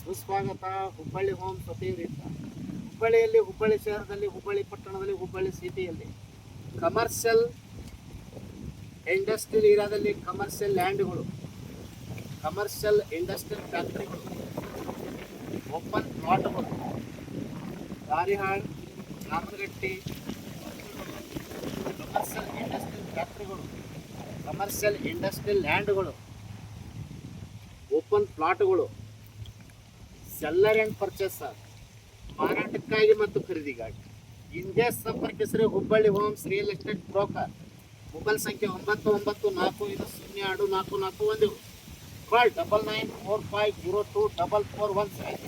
ಸುಸ್ವಾಗತ. ಹುಬ್ಬಳ್ಳಿ ಹೋಮ್ ಸತೀವ್ರಿಂದ ಹುಬ್ಬಳ್ಳಿಯಲ್ಲಿ, ಹುಬ್ಬಳ್ಳಿ ಶಹರದಲ್ಲಿ, ಹುಬ್ಬಳ್ಳಿ ಪಟ್ಟಣದಲ್ಲಿ, ಹುಬ್ಬಳ್ಳಿ ಸಿಟಿಯಲ್ಲಿ ಕಮರ್ಷಿಯಲ್ ಇಂಡಸ್ಟ್ರಿಯಲ್ ಏರಿಯಾದಲ್ಲಿ ಕಮರ್ಷಿಯಲ್ ಲ್ಯಾಂಡ್ಗಳು, ಕಮರ್ಷಿಯಲ್ ಇಂಡಸ್ಟ್ರಿಯಲ್ ಫ್ಯಾಕ್ಟ್ರಿಗಳು, ಓಪನ್ ಪ್ಲಾಟ್ಗಳು, ದಾರಿಹಾಳ್, ರಾಮನಗಟ್ಟಿ, ಕಮರ್ಷಿಯಲ್ ಇಂಡಸ್ಟ್ರಿಯಲ್ ಫ್ಯಾಕ್ಟ್ರಿಗಳು, ಕಮರ್ಷಿಯಲ್ ಇಂಡಸ್ಟ್ರಿಯಲ್ ಲ್ಯಾಂಡ್ಗಳು, ಓಪನ್ ಪ್ಲಾಟ್ಗಳು, ಸೆಲ್ಲರ್ ಆ್ಯಂಡ್ ಪರ್ಚೇಸರ್, ಮಾರಾಟಕ್ಕಾಗಿ ಮತ್ತು ಖರೀದಿಗಾಗಿ ಹಿಂದೆ ಸಂಪರ್ಕಿಸಿರಿ. Hubballi homes real estate broker. Mobile ಸಂಖ್ಯೆ 9945024441. ಕಾಲ್ 9945024417.